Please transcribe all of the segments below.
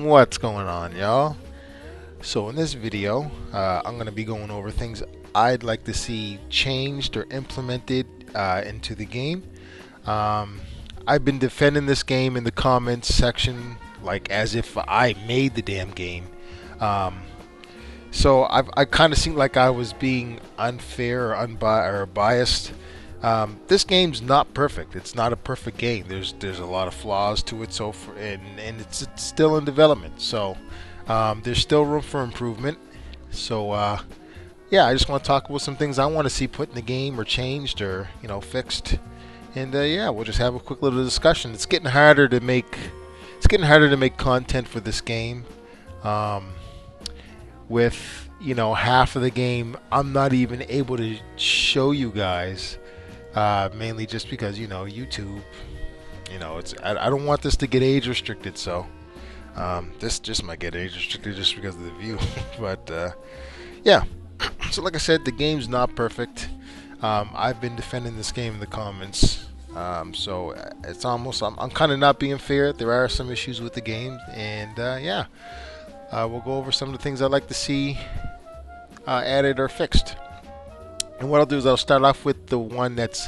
What's going on, y'all? So in this video, I'm going to be going over things I'd like to see changed or implemented into the game. Um, I've been defending this game in the comments section like as if I made the damn game. Um, I kind of seemed like I was being unfair or biased. This game's not perfect. It's not a perfect game. There's a lot of flaws to it. And it's still in development. There's still room for improvement. Yeah, I just want to talk about some things I want to see put in the game or changed or fixed. And yeah, we'll just have a quick little discussion. It's getting harder to make. It's getting harder to make content for this game. Um, with half of the game, I'm not even able to show you guys. Mainly just because YouTube. I don't want this to get age restricted. This just might get age restricted just because of the view. But yeah. So like I said, the game's not perfect. I've been defending this game in the comments. It's almost I'm kind of not being fair. There are some issues with the game, and yeah, we'll go over some of the things I'd like to see added or fixed. And what I'll do is I'll start off with the one that's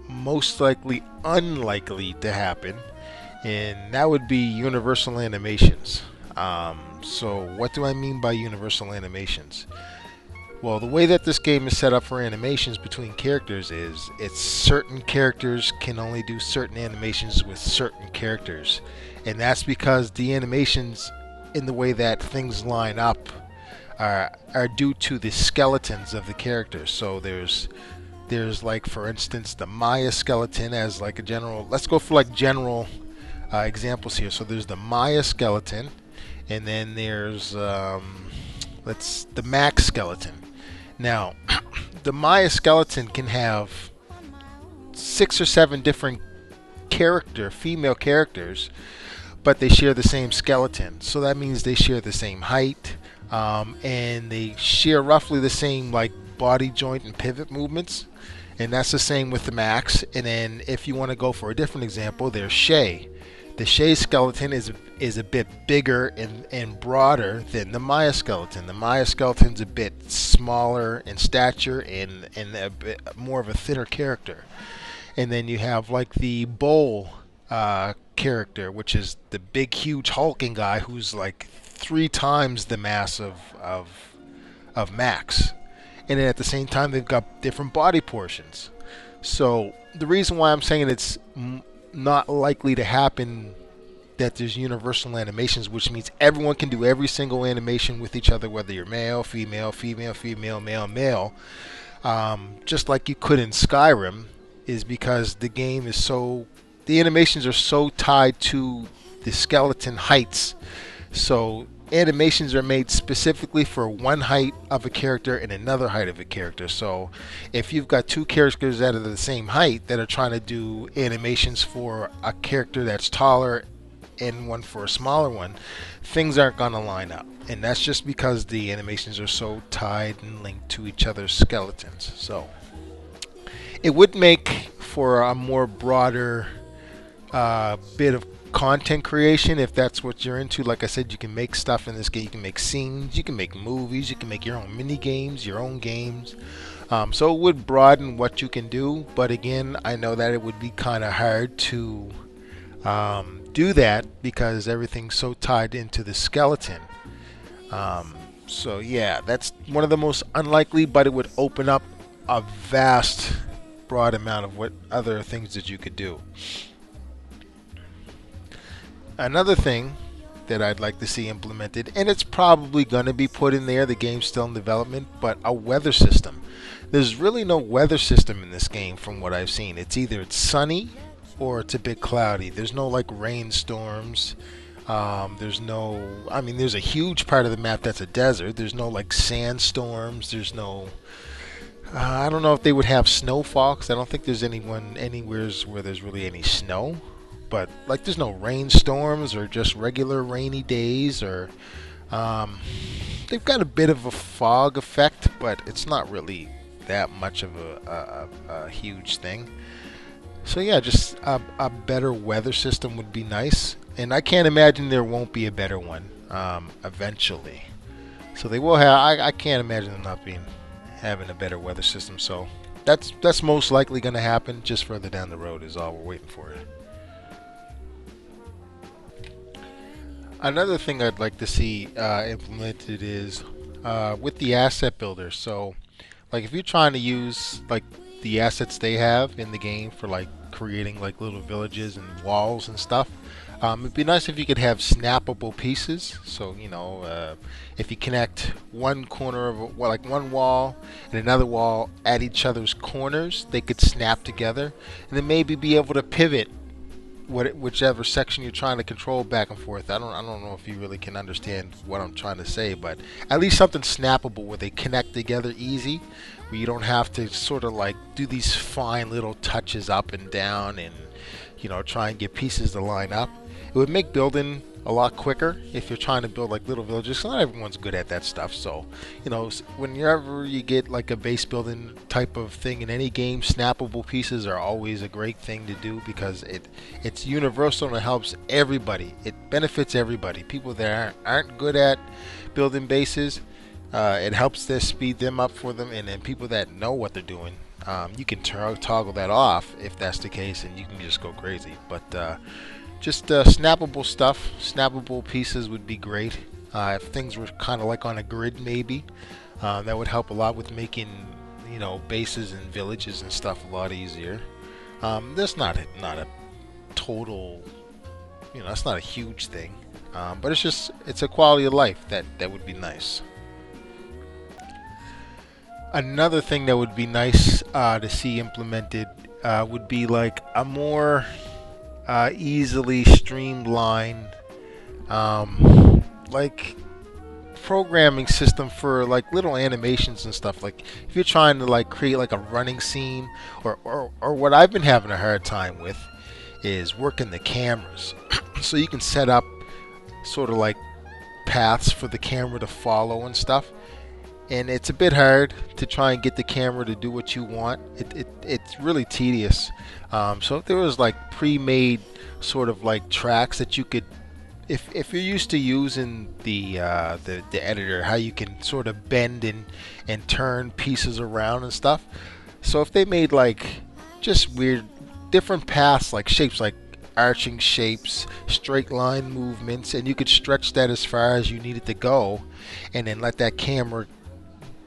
most likely unlikely to happen, and that would be universal animations. So what do I mean by universal animations? Well, the way that this game is set up for animations between characters is it's certain characters can only do certain animations with certain characters. And that's because the animations in the way that things line up are due to the skeletons of the characters. So there's like, for instance, the Maya skeleton as like a general. Let's go for like general examples here. So there's the Maya skeleton, and then there's the Max skeleton. Now, the Maya skeleton can have 6 or 7 different female characters, but they share the same skeleton. So that means they share the same height, and they share roughly the same like body joint and pivot movements. And that's the same with the Max. And then if you want to go for a different example, there's Shay. The Shay skeleton is a bit bigger and broader than the Maya skeleton. The Maya skeleton's a bit smaller in stature and a bit more of a thinner character. And then you have like the Bull character, which is the big, huge hulking guy who's like 3 times the mass of Max. And then at the same time, they've got different body portions. So the reason why I'm saying it's not likely to happen that there's universal animations, which means everyone can do every single animation with each other, whether you're male, female, female, female, male, male, just like you could in Skyrim, is because the animations are so tied to the skeleton heights. So animations are made specifically for one height of a character and another height of a character. So if you've got 2 characters that are the same height that are trying to do animations for a character that's taller and one for a smaller one, things aren't going to line up. And that's just because the animations are so tied and linked to each other's skeletons. So it would make for a more broader bit of content creation if that's what you're into. Like I said, you can make stuff in this game. You can make scenes, you can make movies, you can make your own mini games, your own games. So it would broaden what you can do, but again, I know that it would be kind of hard to do that because everything's so tied into the skeleton. So yeah, that's one of the most unlikely, but it would open up a vast broad amount of what other things that you could do. Another thing that I'd like to see implemented, and it's probably going to be put in there, the game's still in development, but a weather system. There's really no weather system in this game from what I've seen. It's either it's sunny or it's a bit cloudy. There's no like rainstorms. There's a huge part of the map that's a desert. There's no like sandstorms. There's no I don't know if they would have snowfall, 'cause I don't think there's anywhere where there's really any snow. But like, there's no rainstorms or just regular rainy days, or they've got a bit of a fog effect, but it's not really that much of a huge thing. So yeah, just a better weather system would be nice. and I can't imagine there won't be a better one eventually. So they will have. I can't imagine them not being having a better weather system. So that's most likely going to happen. Just further down the road is all we're waiting for. Another thing I'd like to see implemented is with the asset builder. So, like if you're trying to use like the assets they have in the game for like creating like little villages and walls and stuff, it'd be nice if you could have snappable pieces. So if you connect one corner of well, like one wall and another wall at each other's corners, they could snap together, and then maybe be able to pivot whichever section you're trying to control back and forth. I don't know if you really can understand what I'm trying to say, but at least something snappable where they connect together easy, where you don't have to sort of like do these fine little touches up and down and try and get pieces to line up. It would make building a lot quicker if you're trying to build like little villages. Not everyone's good at that stuff, so whenever you get like a base building type of thing in any game, snappable pieces are always a great thing to do because it's universal and it helps everybody. It benefits everybody. People that aren't good at building bases, it helps to speed them up for them, and then people that know what they're doing, you can toggle that off if that's the case, and you can just go crazy. But just snappable stuff, snappable pieces would be great. If things were kind of like on a grid, maybe that would help a lot with making bases and villages and stuff a lot easier. That's not a total, that's not a huge thing, but it's a quality of life that would be nice. Another thing that would be nice to see implemented would be like a more easily streamlined like programming system for like little animations and stuff. Like if you're trying to like create like a running scene, or what I've been having a hard time with is working the cameras. So you can set up sort of like paths for the camera to follow and stuff, and it's a bit hard to try and get the camera to do what you want. It's really tedious. So if there was like pre-made sort of like tracks that you could, if you're used to using the editor, how you can sort of bend and turn pieces around and stuff. So if they made like just weird different paths, like shapes, like arching shapes, straight line movements, and you could stretch that as far as you need it to go, and then let that camera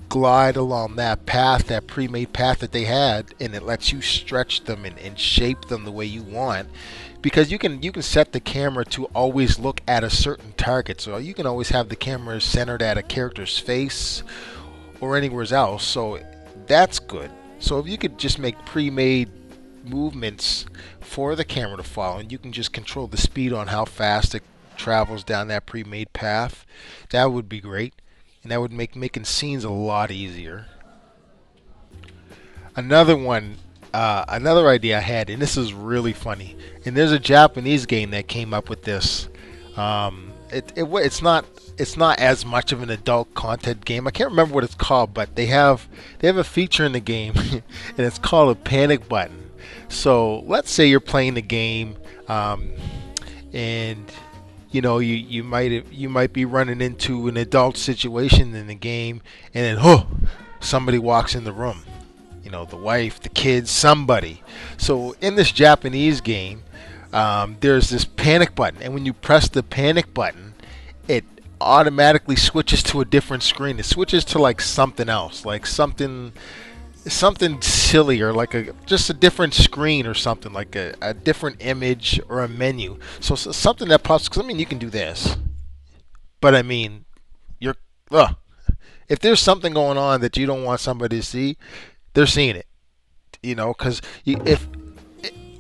glide along that path, that pre-made path that they had, and it lets you stretch them and shape them the way you want, because you can set the camera to always look at a certain target. So you can always have the camera centered at a character's face or anywhere else, so that's good. So if you could just make pre-made movements for the camera to follow, and you can just control the speed on how fast it travels down that pre-made path, that would be great, and that would make making scenes a lot easier. Another idea I had, and this is really funny, and there's a Japanese game that came up with this. It's not as much of an adult content game. I can't remember what it's called, but they have a feature in the game, and it's called a panic button. So let's say you're playing the game, and you might be running into an adult situation in the game, and then somebody walks in the room. The wife, the kids, somebody. So in this Japanese game, there's this panic button, and when you press the panic button, it automatically switches to a different screen. It switches to like something else, like something silly, or like just a different screen, or something like a different image or a menu. So something that pops. Because I mean, you can do this, but I mean, you're if there's something going on that you don't want somebody to see, they're seeing it. Because if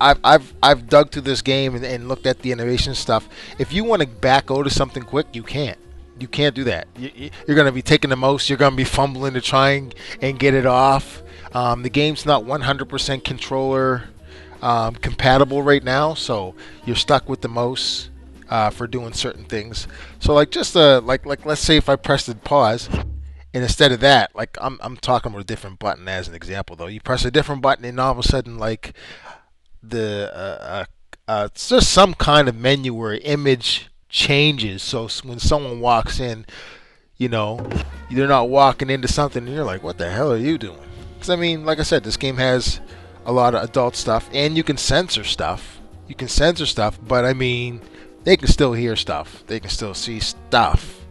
I've dug through this game and looked at the innovation stuff. If you want to back out of something quick, you can't. You can't do that. You're going to be taking the mouse. You're going to be fumbling to try and get it off. The game's not 100% controller compatible right now, so you're stuck with the mouse for doing certain things. So like just like let's say if I press the pause, and instead of that, like I'm talking about a different button as an example though. You press a different button, and all of a sudden like the it's just some kind of menu where image changes. So when someone walks in, you know, they're not walking into something and you're like, what the hell are you doing? Because I mean, like I said, this game has a lot of adult stuff, and you can censor stuff. You can censor stuff, but I mean, they can still hear stuff. They can still see stuff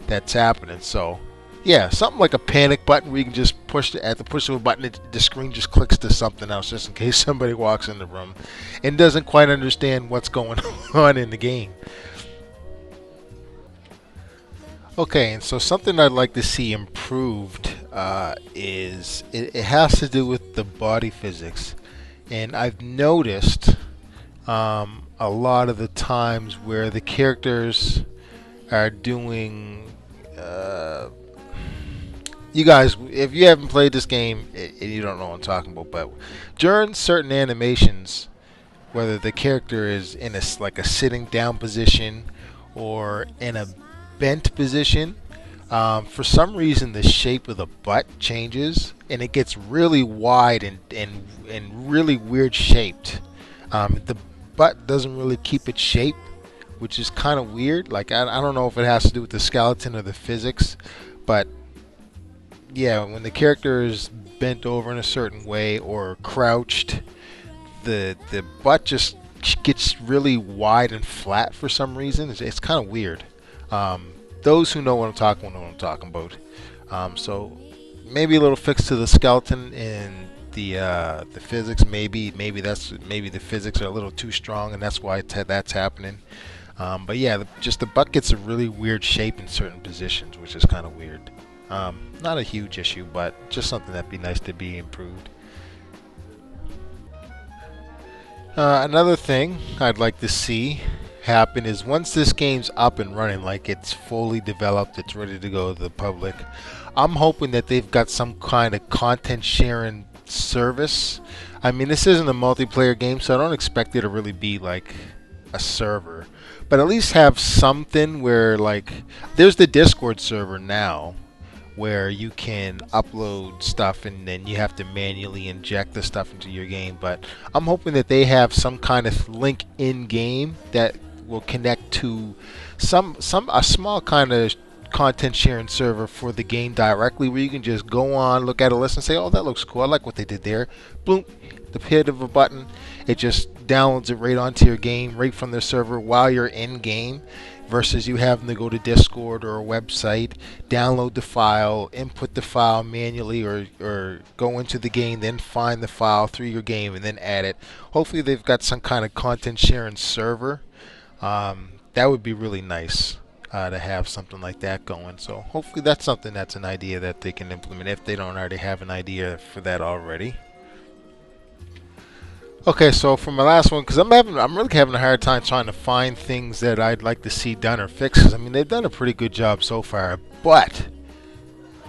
that's happening. So, yeah, something like a panic button where you can just push at the push of a button, the screen just clicks to something else, just in case somebody walks in the room and doesn't quite understand what's going on in the game. Okay, and so something I'd like to see improved is it has to do with the body physics, and I've noticed a lot of the times where the characters are doing. You guys, if you haven't played this game, you don't know what I'm talking about. But during certain animations, whether the character is in a like a sitting down position or in a bent position, for some reason the shape of the butt changes and it gets really wide and really weird shaped. The butt doesn't really keep its shape, which is kind of weird. Like I don't know if it has to do with the skeleton or the physics, but yeah, when the character is bent over in a certain way or crouched, the butt just gets really wide and flat for some reason. It's kind of weird. Those who know what I'm talking know what I'm talking about. So maybe a little fix to the skeleton and the physics. Maybe maybe the physics are a little too strong and that's why that's happening. But yeah, just the butt gets a really weird shape in certain positions, which is kind of weird. Not a huge issue, but just something that'd be nice to be improved. Another thing I'd like to see happen is once this game's up and running, like it's fully developed, it's ready to go to the public, I'm hoping that they've got some kind of content sharing service. I mean, this isn't a multiplayer game, so I don't expect it to really be like a server, but at least have something where, like, there's the Discord server now where you can upload stuff and then you have to manually inject the stuff into your game. But I'm hoping that they have some kind of link in game that will connect to some a small kind of content sharing server for the game directly, where you can just go on, look at a list and say, oh, that looks cool, I like what they did there. Boom, the hit of a button, it just downloads it right onto your game right from the server while you're in game, versus you having to go to Discord or a website, download the file, input the file manually, or go into the game, then find the file through your game and then add it. Hopefully they've got some kind of content sharing server. That would be really nice to have something like that going. So hopefully that's something that's an idea that they can implement if they don't already have an idea for that already. Okay, so for my last one, because I'm really having a hard time trying to find things that I'd like to see done or fixed. 'Cause, I mean, they've done a pretty good job so far, but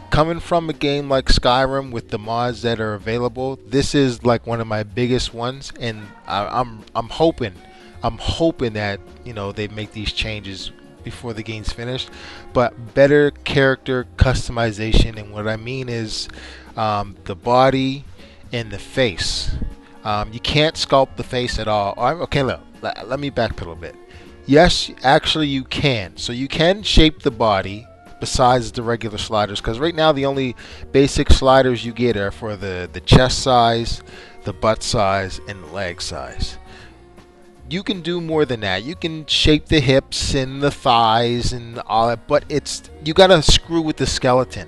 coming from a game like Skyrim with the mods that are available, this is like one of my biggest ones, and I'm hoping that they make these changes before the game's finished. But better character customization, and what I mean is the body and the face. You can't sculpt the face at all. Okay, look, let me backpedal a bit. Yes, actually you can. So you can shape the body besides the regular sliders, because right now the only basic sliders you get are for the chest size, the butt size, and the leg size. You can do more than that. You can shape the hips and the thighs and all that, but you gotta screw with the skeleton.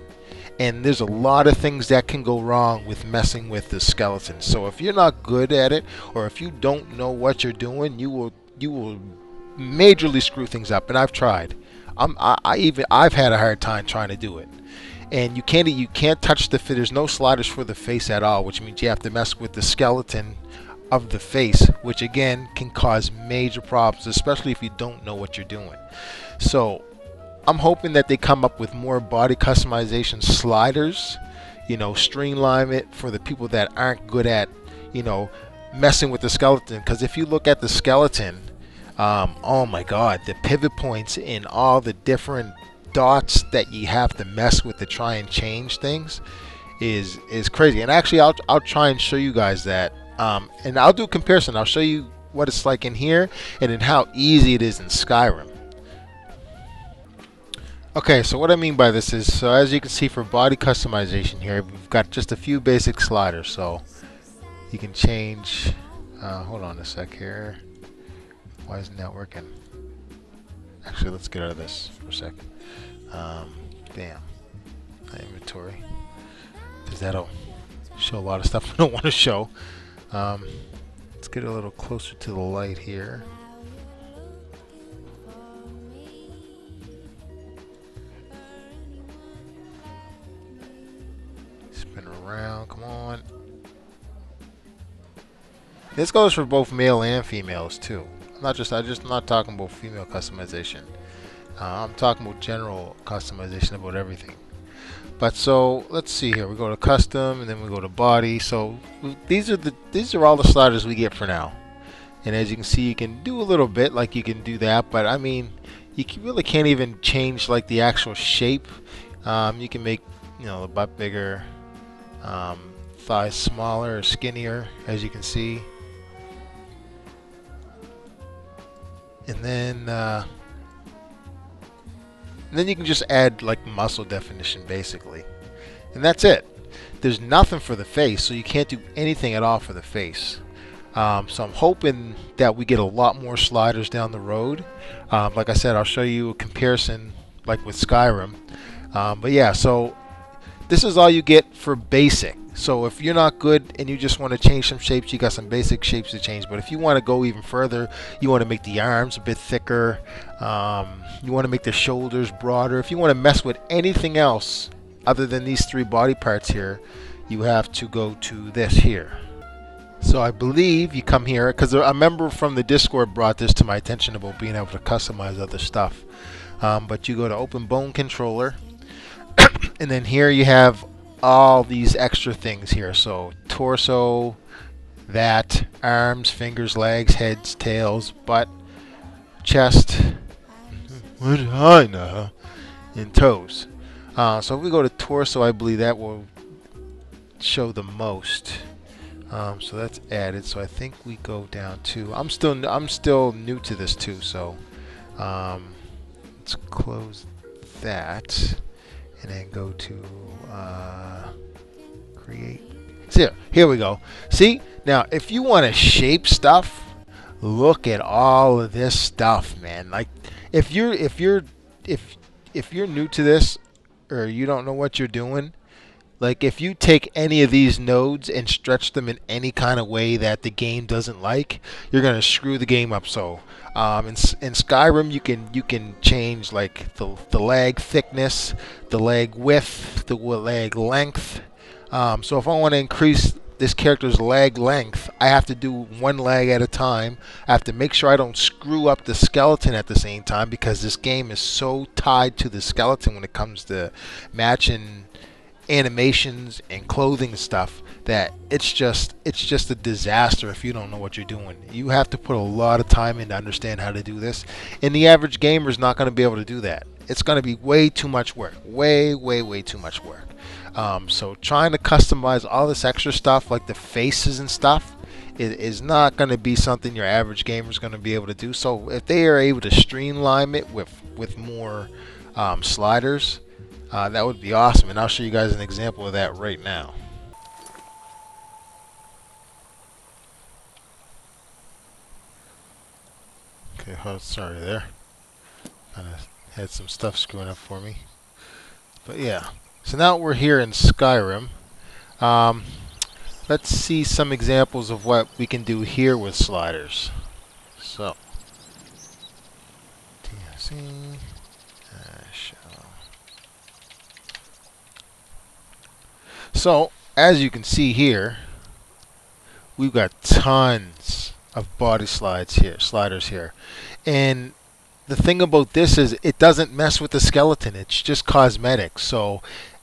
And there's a lot of things that can go wrong with messing with the skeleton. So if you're not good at it, or if you don't know what you're doing, you will majorly screw things up. And I've tried. I've had a hard time trying to do it. And you can't touch the face. There's no sliders for the face at all, which means you have to mess with the skeleton of the face, which again can cause major problems, especially if you don't know what you're doing. So I'm hoping that they come up with more body customization sliders, streamline it for the people that aren't good at, messing with the skeleton. Because if you look at the skeleton, oh my God, the pivot points in all the different dots that you have to mess with to try and change things is crazy. And actually, I'll try and show you guys that, and I'll do a comparison. I'll show you what it's like in here, and then how easy it is in Skyrim. Okay, so what I mean by this is, so as you can see for body customization here, we've got just a few basic sliders. So you can change, hold on a sec here. Why isn't that working? Actually, let's get out of this for a sec. Bam. Inventory. Because that'll show a lot of stuff I don't want to show. Let's get a little closer to the light here. Spin around, come on. This goes for both male and females too. I'm just not talking about female customization. I'm talking about general customization about everything. But so let's see here. We go to custom and then we go to body. So these are all the sliders we get for now. And as you can see, you can do a little bit, like you can do that. But I mean, really can't even change like the actual shape. You can make the butt bigger, thighs smaller or skinnier, as you can see. And then you can just add like muscle definition basically. And that's it. There's nothing for the face, so you can't do anything at all for the face. So I'm hoping that we get a lot more sliders down the road. Like I said, I'll show you a comparison like with Skyrim. But yeah, so this is all you get for basic. So if you're not good and you just want to change some shapes, you got some basic shapes to change. But if you want to go even further, you want to make the arms a bit thicker, you want to make the shoulders broader. If you want to mess with anything else other than these three body parts here, you have to go to this here. So I believe you come here, because a member from the Discord brought this to my attention about being able to customize other stuff. But you go to Open Bone Controller, and then here you have all these extra things here. So torso, that, arms, fingers, legs, heads, tails, butt, chest, vagina, and toes. So if we go to torso, I believe that will show the most. So that's added. So I think we go down to. I'm still new to this too. So let's close that and then go to create. So here we go. See now, if you want to shape stuff, look at all of this stuff, man. Like if you're new to this or you don't know what you're doing. Like if you take any of these nodes and stretch them in any kind of way that the game doesn't like, you're gonna screw the game up. So in Skyrim, you can change like the leg thickness, the leg width, the leg length. So if I want to increase this character's leg length, I have to do one leg at a time. I have to make sure I don't screw up the skeleton at the same time, because this game is so tied to the skeleton when it comes to matching animations and clothing and stuff, that it's just a disaster if you don't know what you're doing. You have to put a lot of time in to understand how to do this, and the average gamer is not going to be able to do that. It's going to be way too much work, way too much work. So trying to customize all this extra stuff like the faces and stuff is not going to be something your average gamer is going to be able to do. So if they are able to streamline it with more sliders, that would be awesome, and I'll show you guys an example of that right now. Okay, sorry there. Kind of had some stuff screwing up for me. But yeah, so now we're here in Skyrim. Let's see some examples of what we can do here with sliders. So, TSC. So, as you can see here, we've got tons of body sliders here. And the thing about this is it doesn't mess with the skeleton. It's just cosmetic. So,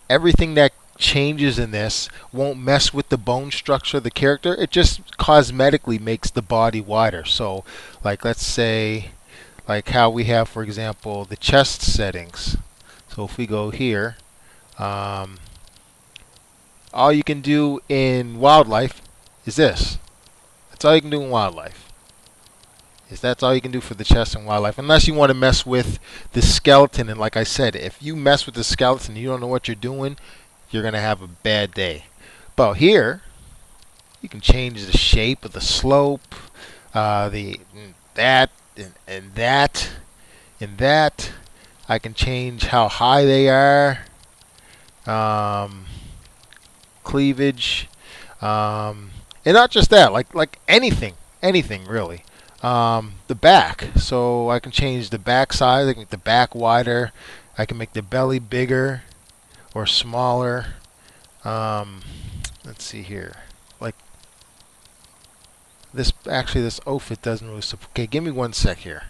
everything that changes in this won't mess with the bone structure of the character. It just cosmetically makes the body wider. So, like let's say, like how we have, for example, the chest settings. So if we go here, all you can do in wildlife is this. That's all you can do in wildlife. Is that's all you can do for the chest and wildlife, unless you want to mess with the skeleton. And like I said, if you mess with the skeleton, you don't know what you're doing, you're gonna have a bad day. But here, you can change the shape of the slope, the that and that and that. I can change how high they are, um, cleavage, and not just that. Like anything really. The back, so I can change the back size. I can make the back wider. I can make the belly bigger or smaller. Um, let's see here. Like this, actually, this outfit doesn't really support. Okay, give me one sec here.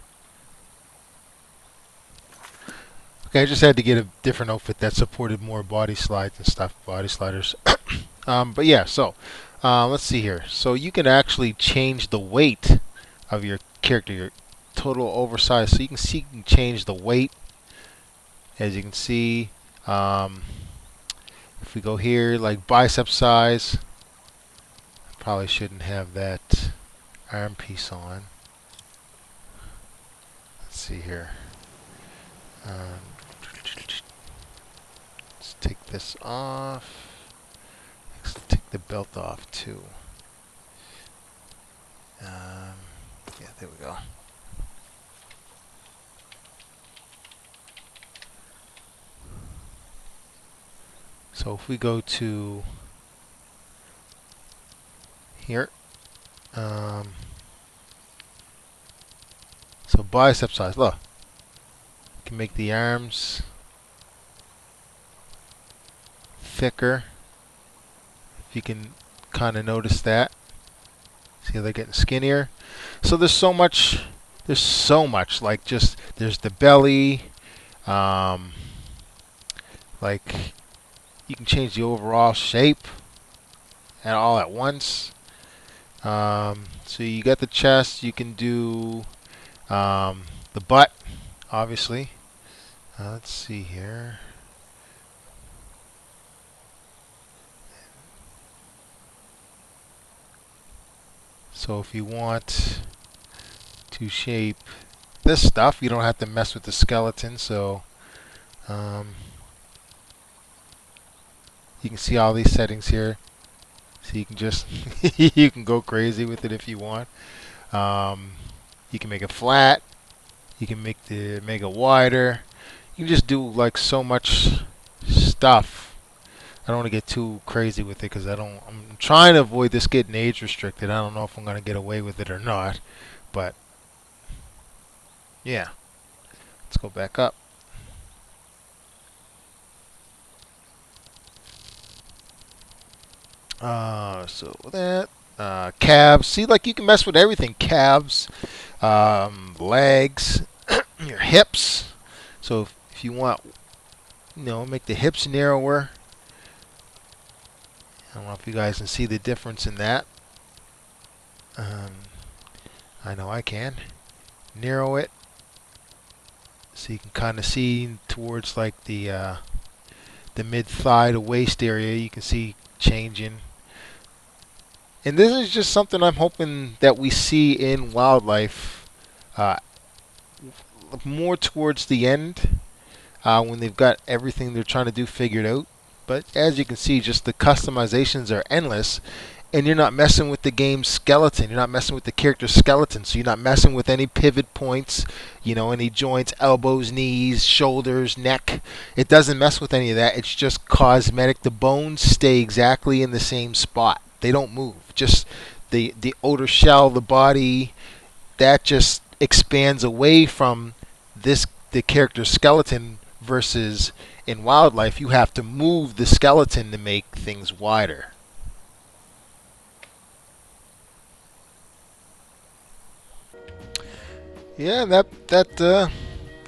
Okay, I just had to get a different outfit that supported more body slides and stuff, body sliders. But yeah, so let's see here. So you can actually change the weight of your character, your total oversize. So you can change the weight. As you can see, if we go here, like bicep size, probably shouldn't have that arm piece on. Let's see here. Let's take this off. Let's take the belt off too. Yeah, there we go. So if we go to here, so bicep size, look, you can make the arms thicker. If you can kind of notice that. See how they're getting skinnier. So there's so much, like just, there's the belly, like you can change the overall shape and all at once. So you got the chest, you can do the butt, obviously. Let's see here. So if you want to shape this stuff, you don't have to mess with the skeleton. So you can see all these settings here. So you can just you can go crazy with it if you want. You can make it flat. You can make it wider. You can just do like so much stuff. I don't want to get too crazy with it because I'm trying to avoid this getting age restricted. I don't know if I'm going to get away with it or not, but yeah. Let's go back up. So that calves. See, like you can mess with everything. Calves, legs, your hips. So if you want, make the hips narrower. I don't know if you guys can see the difference in that. I know I can. Narrow it so you can kind of see towards like the mid-thigh to waist area. You can see changing. And this is just something I'm hoping that we see in wildlife more towards the end when they've got everything they're trying to do figured out. But as you can see, just the customizations are endless, and you're not messing with the game's skeleton. You're not messing with the character's skeleton, so you're not messing with any pivot points, any joints, elbows, knees, shoulders, neck. It doesn't mess with any of that. It's just cosmetic. The bones stay exactly in the same spot. They don't move. Just the outer shell, the body, that just expands away from the character's skeleton versus in wildlife, you have to move the skeleton to make things wider. Yeah, that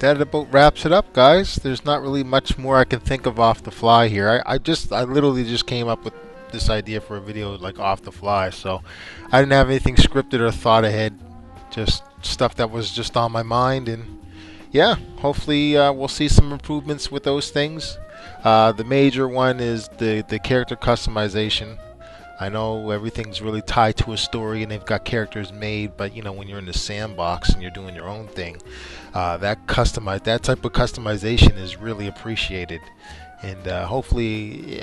about wraps it up, guys. There's not really much more I can think of off the fly here. I literally just came up with this idea for a video like off the fly, so I didn't have anything scripted or thought ahead. Just stuff that was just on my mind, and yeah, hopefully we'll see some improvements with those things. The major one is the character customization. I know everything's really tied to a story and they've got characters made, but you know, when you're in the sandbox and you're doing your own thing, that type of customization is really appreciated. And hopefully,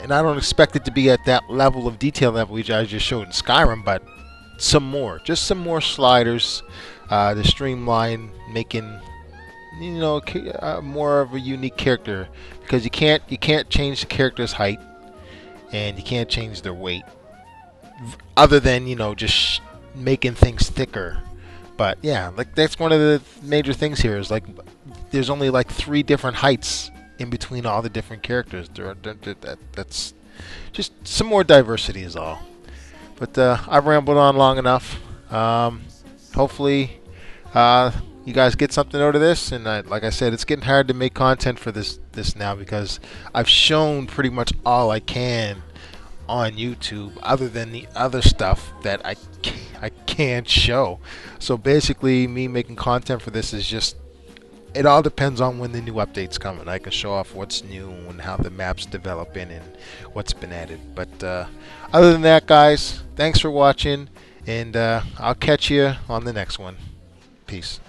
and I don't expect it to be at that level of detail that we just showed in Skyrim, but just some more sliders to streamline, making more of a unique character, because you can't change the character's height and you can't change their weight, other than just making things thicker. But yeah, like that's one of the major things here is like there's only like three different heights in between all the different characters. That's just some more diversity is all. But I've rambled on long enough. Hopefully, you guys get something out of this. And like I said, it's getting hard to make content for this now because I've shown pretty much all I can on YouTube, other than the other stuff that I can't show. So basically, me making content for this is just, it all depends on when the new update's coming. I can show off what's new and how the map's developing and what's been added. But other than that, guys, thanks for watching, and I'll catch you on the next one. Peace.